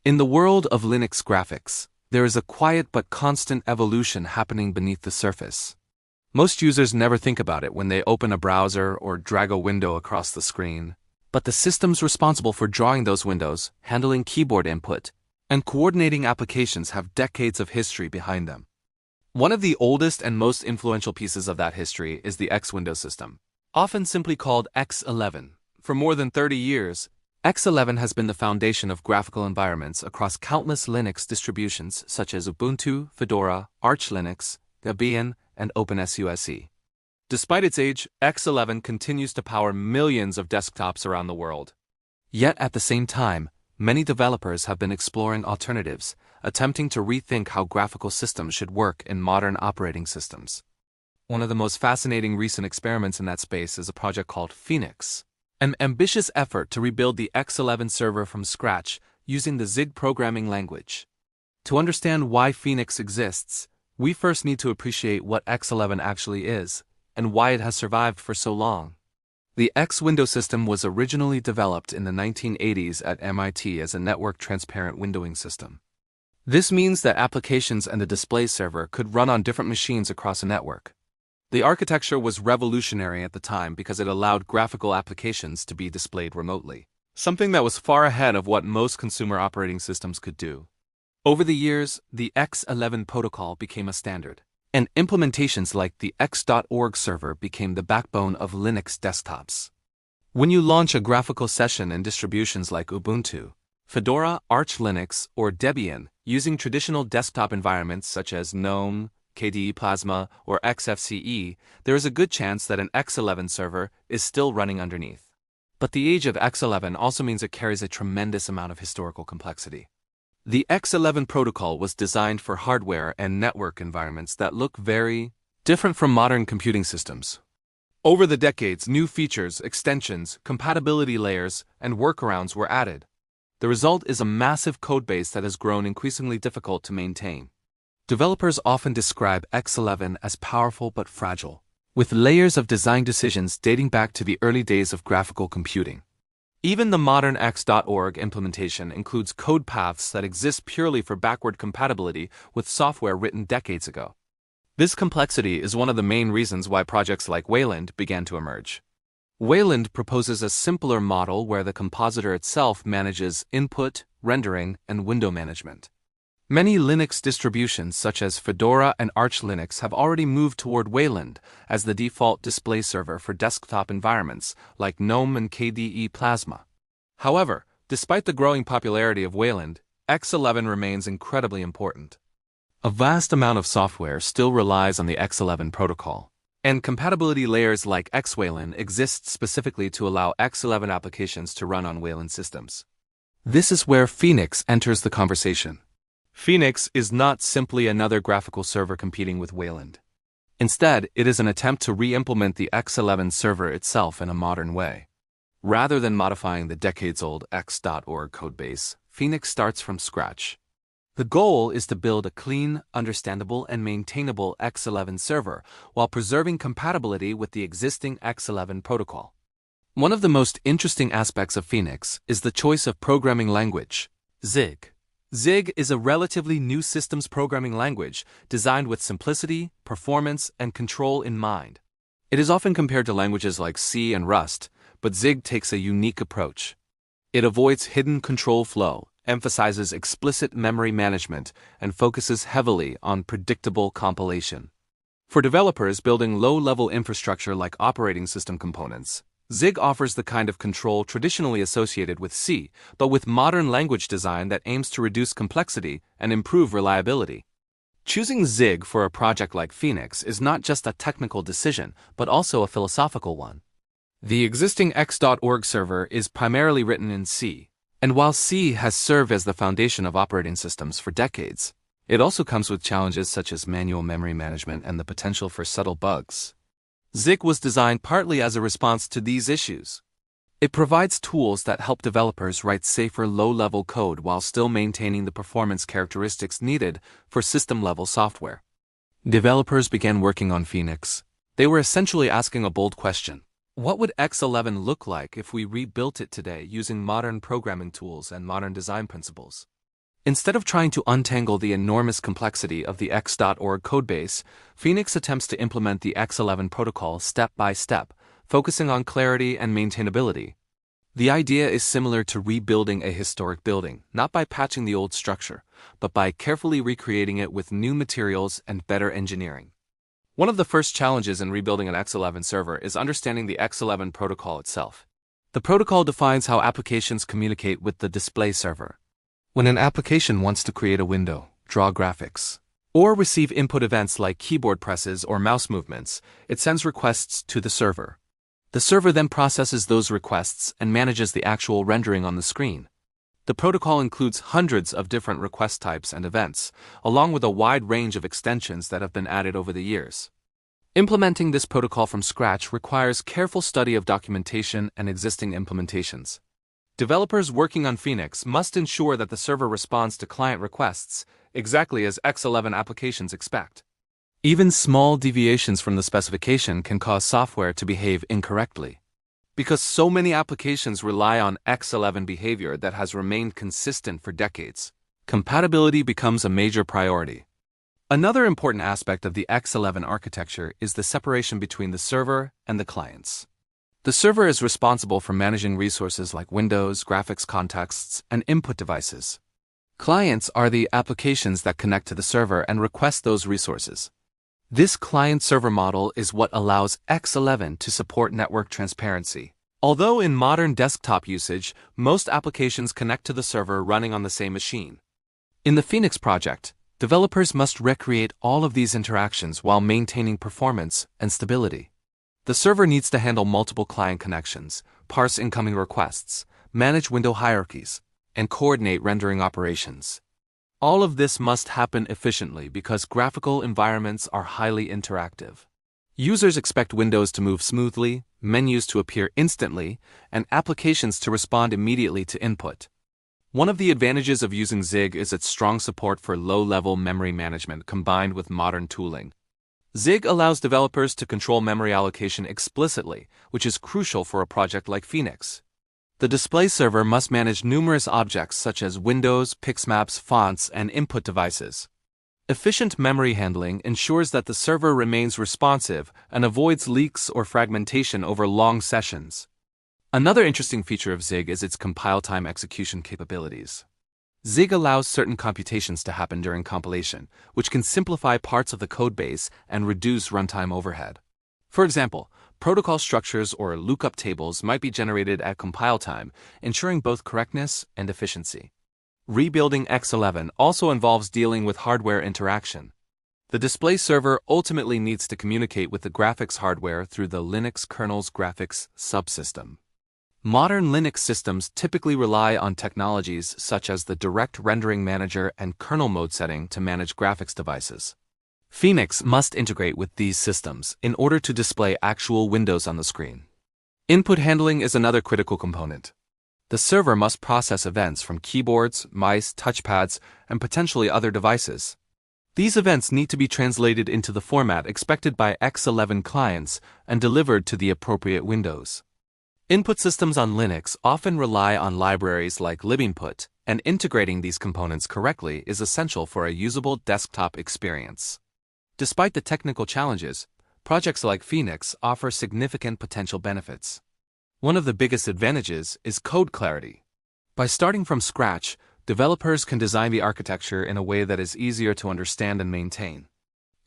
In the world of Linux graphics, there is a quiet but constant evolution happening beneath the surface. Most users never think about it when they open a browser or drag a window across the screen. But the systems responsible for drawing those windows, handling keyboard input, and coordinating applications have decades of history behind them. One of the oldest and most influential pieces of that history is the X Window system, often simply called X11. For more than 30 years, X11 has been the foundation of graphical environments across countless Linux distributions such as Ubuntu, Fedora, Arch Linux, Debian, and openSUSE. Despite its age, X11 continues to power millions of desktops around the world. Yet at the same time, many developers have been exploring alternatives, attempting to rethink how graphical systems should work in modern operating systems. One of the most fascinating recent experiments in that space is a project called Phoenix, an ambitious effort to rebuild the X11 server from scratch using the Zig programming language. To understand why Phoenix exists, we first need to appreciate what X11 actually is, and why it has survived for so long. The X Window system was originally developed in the 1980s at MIT as a network transparent windowing system. This means that applications and the display server could run on different machines across a network. The architecture was revolutionary at the time because it allowed graphical applications to be displayed remotely, something that was far ahead of what most consumer operating systems could do. Over the years, the X11 protocol became a standard, and implementations like the X.org server became the backbone of Linux desktops. When you launch a graphical session in distributions like Ubuntu, Fedora, Arch Linux, or Debian using traditional desktop environments such as GNOME, KDE Plasma, or XFCE, there is a good chance that an X11 server is still running underneath. But the age of X11 also means it carries a tremendous amount of historical complexity. The X11 protocol was designed for hardware and network environments that look very different from modern computing systems. Over the decades, new features, extensions, compatibility layers, and workarounds were added. The result is a massive codebase that has grown increasingly difficult to maintain. Developers often describe X11 as powerful but fragile, with layers of design decisions dating back to the early days of graphical computing. Even the modern X.org implementation includes code paths that exist purely for backward compatibility with software written decades ago. This complexity is one of the main reasons why projects like Wayland began to emerge. Wayland proposes a simpler model where the compositor itself manages input, rendering, and window management. Many Linux distributions such as Fedora and Arch Linux have already moved toward Wayland as the default display server for desktop environments like GNOME and KDE Plasma. However, despite the growing popularity of Wayland, X11 remains incredibly important. A vast amount of software still relies on the X11 protocol, and compatibility layers like X-Wayland exist specifically to allow X11 applications to run on Wayland systems. This is where Phoenix enters the conversation. Phoenix is not simply another graphical server competing with Wayland. Instead, it is an attempt to re-implement the X11 server itself in a modern way. Rather than modifying the decades-old X.org codebase, Phoenix starts from scratch. The goal is to build a clean, understandable, and maintainable X11 server while preserving compatibility with the existing X11 protocol. One of the most interesting aspects of Phoenix is the choice of programming language, Zig. Zig is a relatively new systems programming language designed with simplicity, performance, and control in mind. It is often compared to languages like C and Rust, but Zig takes a unique approach. It avoids hidden control flow, emphasizes explicit memory management, and focuses heavily on predictable compilation. For developers building low-level infrastructure like operating system components, Zig offers the kind of control traditionally associated with C, but with modern language design that aims to reduce complexity and improve reliability. Choosing Zig for a project like Phoenix is not just a technical decision, but also a philosophical one. The existing X.org server is primarily written in C, and while C has served as the foundation of operating systems for decades, it also comes with challenges such as manual memory management and the potential for subtle bugs. Zig was designed partly as a response to these issues. It provides tools that help developers write safer low-level code while still maintaining the performance characteristics needed for system-level software. Developers began working on Phoenix. They were essentially asking a bold question. What would X11 look like if we rebuilt it today using modern programming tools and modern design principles? Instead of trying to untangle the enormous complexity of the X.org codebase, Phoenix attempts to implement the X11 protocol step by step, focusing on clarity and maintainability. The idea is similar to rebuilding a historic building, not by patching the old structure, but by carefully recreating it with new materials and better engineering. One of the first challenges in rebuilding an X11 server is understanding the X11 protocol itself. The protocol defines how applications communicate with the display server. When an application wants to create a window, draw graphics, or receive input events like keyboard presses or mouse movements, it sends requests to the server. The server then processes those requests and manages the actual rendering on the screen. The protocol includes hundreds of different request types and events, along with a wide range of extensions that have been added over the years. Implementing this protocol from scratch requires careful study of documentation and existing implementations. Developers working on Phoenix must ensure that the server responds to client requests exactly as X11 applications expect. Even small deviations from the specification can cause software to behave incorrectly. Because so many applications rely on X11 behavior that has remained consistent for decades, compatibility becomes a major priority. Another important aspect of the X11 architecture is the separation between the server and the clients. The server is responsible for managing resources like windows, graphics contexts, and input devices. Clients are the applications that connect to the server and request those resources. This client-server model is what allows X11 to support network transparency. Although in modern desktop usage, most applications connect to the server running on the same machine. In the Phoenix project, developers must recreate all of these interactions while maintaining performance and stability. The server needs to handle multiple client connections, parse incoming requests, manage window hierarchies, and coordinate rendering operations. All of this must happen efficiently because graphical environments are highly interactive. Users expect windows to move smoothly, menus to appear instantly, and applications to respond immediately to input. One of the advantages of using Zig is its strong support for low-level memory management combined with modern tooling. Zig allows developers to control memory allocation explicitly, which is crucial for a project like Phoenix. The display server must manage numerous objects such as windows, pixmaps, fonts, and input devices. Efficient memory handling ensures that the server remains responsive and avoids leaks or fragmentation over long sessions. Another interesting feature of Zig is its compile-time execution capabilities. Zig allows certain computations to happen during compilation, which can simplify parts of the codebase and reduce runtime overhead. For example, protocol structures or lookup tables might be generated at compile time, ensuring both correctness and efficiency. Rebuilding X11 also involves dealing with hardware interaction. The display server ultimately needs to communicate with the graphics hardware through the Linux kernel's graphics subsystem. Modern Linux systems typically rely on technologies such as the Direct Rendering Manager and kernel mode setting to manage graphics devices. Phoenix must integrate with these systems in order to display actual windows on the screen. Input handling is another critical component. The server must process events from keyboards, mice, touchpads, and potentially other devices. These events need to be translated into the format expected by X11 clients and delivered to the appropriate windows. Input systems on Linux often rely on libraries like libinput, and integrating these components correctly is essential for a usable desktop experience. Despite the technical challenges, projects like Phoenix offer significant potential benefits. One of the biggest advantages is code clarity. By starting from scratch, developers can design the architecture in a way that is easier to understand and maintain.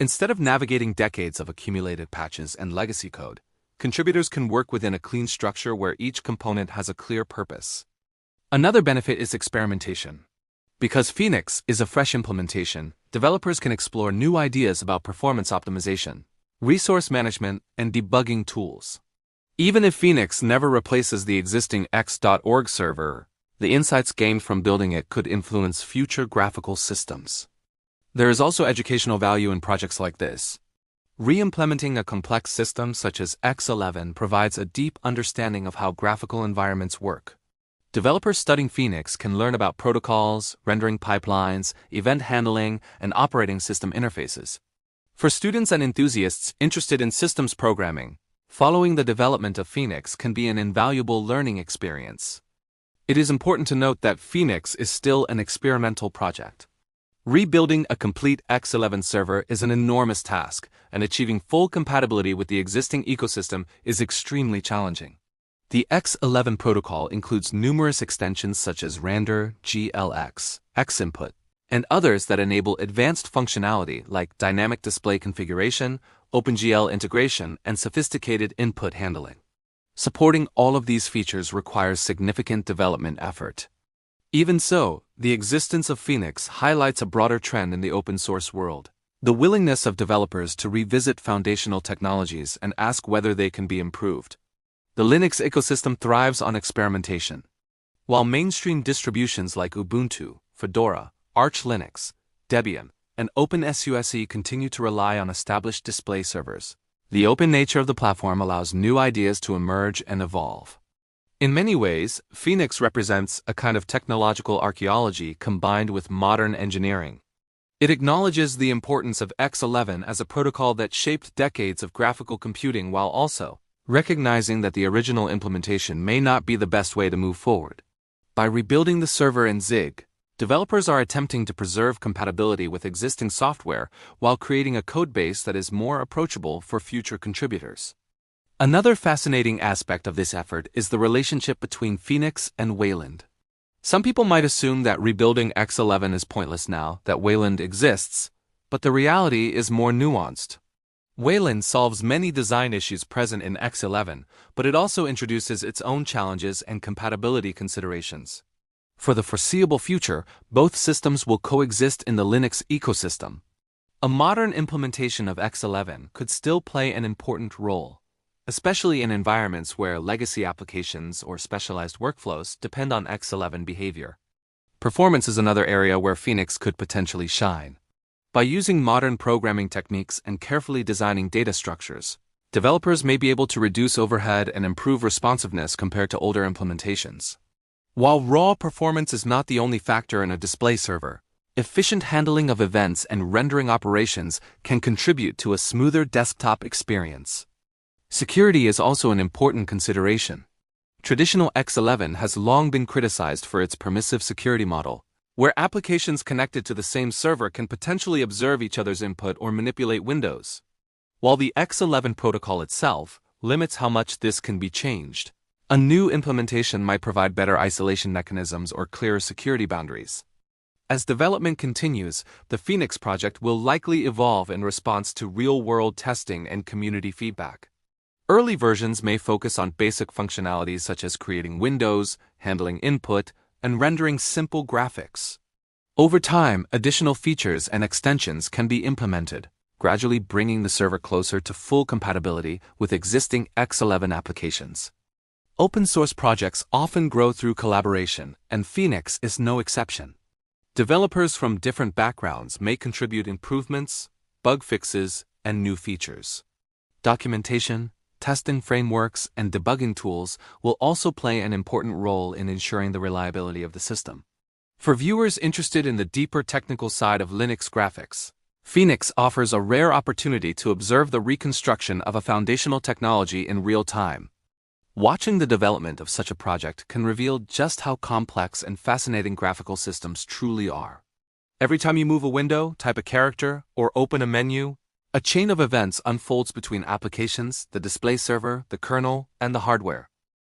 Instead of navigating decades of accumulated patches and legacy code, contributors can work within a clean structure where each component has a clear purpose. Another benefit is experimentation. Because Phoenix is a fresh implementation, developers can explore new ideas about performance optimization, resource management, and debugging tools. Even if Phoenix never replaces the existing X.org server, the insights gained from building it could influence future graphical systems. There is also educational value in projects like this. Re-implementing a complex system such as X11 provides a deep understanding of how graphical environments work. Developers studying Phoenix can learn about protocols, rendering pipelines, event handling, and operating system interfaces. For students and enthusiasts interested in systems programming, following the development of Phoenix can be an invaluable learning experience. It is important to note that Phoenix is still an experimental project. Rebuilding a complete X11 server is an enormous task, and achieving full compatibility with the existing ecosystem is extremely challenging. The X11 protocol includes numerous extensions such as Render, GLX, Xinput, and others that enable advanced functionality like dynamic display configuration, OpenGL integration, and sophisticated input handling. Supporting all of these features requires significant development effort. Even so, the existence of Phoenix highlights a broader trend in the open source world: the willingness of developers to revisit foundational technologies and ask whether they can be improved. The Linux ecosystem thrives on experimentation. While mainstream distributions like Ubuntu, Fedora, Arch Linux, Debian, and openSUSE continue to rely on established display servers, the open nature of the platform allows new ideas to emerge and evolve. In many ways, Phoenix represents a kind of technological archaeology combined with modern engineering. It acknowledges the importance of X11 as a protocol that shaped decades of graphical computing while also recognizing that the original implementation may not be the best way to move forward. By rebuilding the server in Zig, developers are attempting to preserve compatibility with existing software while creating a codebase that is more approachable for future contributors. Another fascinating aspect of this effort is the relationship between Phoenix and Wayland. Some people might assume that rebuilding X11 is pointless now that Wayland exists, but the reality is more nuanced. Wayland solves many design issues present in X11, but it also introduces its own challenges and compatibility considerations. For the foreseeable future, both systems will coexist in the Linux ecosystem. A modern implementation of X11 could still play an important role, especially in environments where legacy applications or specialized workflows depend on X11 behavior. Performance is another area where Phoenix could potentially shine. By using modern programming techniques and carefully designing data structures, developers may be able to reduce overhead and improve responsiveness compared to older implementations. While raw performance is not the only factor in a display server, efficient handling of events and rendering operations can contribute to a smoother desktop experience. Security is also an important consideration. Traditional X11 has long been criticized for its permissive security model, where applications connected to the same server can potentially observe each other's input or manipulate windows. While the X11 protocol itself limits how much this can be changed, a new implementation might provide better isolation mechanisms or clearer security boundaries. As development continues, the Phoenix project will likely evolve in response to real-world testing and community feedback. Early versions may focus on basic functionalities such as creating windows, handling input, and rendering simple graphics. Over time, additional features and extensions can be implemented, gradually bringing the server closer to full compatibility with existing X11 applications. Open-source projects often grow through collaboration, and Phoenix is no exception. Developers from different backgrounds may contribute improvements, bug fixes, and new features. Documentation, testing frameworks, and debugging tools will also play an important role in ensuring the reliability of the system. For viewers interested in the deeper technical side of Linux graphics, Phoenix offers a rare opportunity to observe the reconstruction of a foundational technology in real time. Watching the development of such a project can reveal just how complex and fascinating graphical systems truly are. Every time you move a window, type a character, or open a menu, a chain of events unfolds between applications, the display server, the kernel, and the hardware.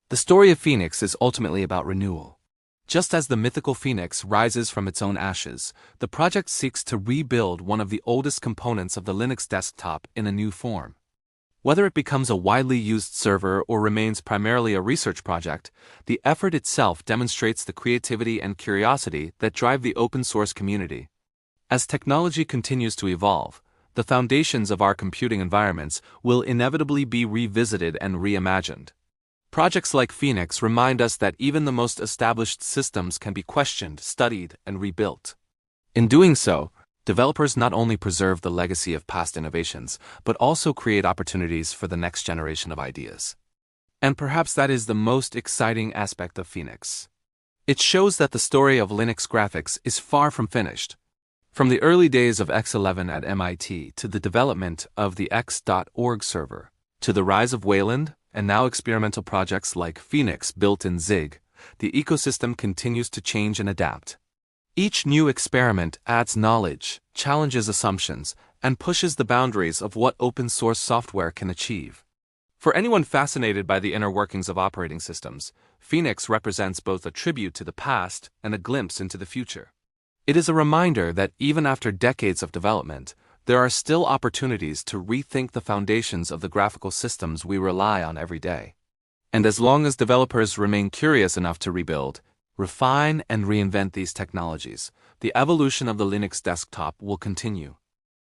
The story of Phoenix is ultimately about renewal. Just as the mythical Phoenix rises from its own ashes, the project seeks to rebuild one of the oldest components of the Linux desktop in a new form. Whether it becomes a widely used server or remains primarily a research project, the effort itself demonstrates the creativity and curiosity that drive the open-source community. As technology continues to evolve, the foundations of our computing environments will inevitably be revisited and reimagined. Projects like Phoenix remind us that even the most established systems can be questioned, studied, and rebuilt. In doing so, developers not only preserve the legacy of past innovations, but also create opportunities for the next generation of ideas. And perhaps that is the most exciting aspect of Phoenix. It shows that the story of Linux graphics is far from finished. From the early days of X11 at MIT to the development of the X.org server, to the rise of Wayland, and now experimental projects like Phoenix built in Zig, the ecosystem continues to change and adapt. Each new experiment adds knowledge, challenges assumptions, and pushes the boundaries of what open-source software can achieve. For anyone fascinated by the inner workings of operating systems, Phoenix represents both a tribute to the past and a glimpse into the future. It is a reminder that even after decades of development, there are still opportunities to rethink the foundations of the graphical systems we rely on every day. And as long as developers remain curious enough to rebuild, refine, and reinvent these technologies, the evolution of the Linux desktop will continue.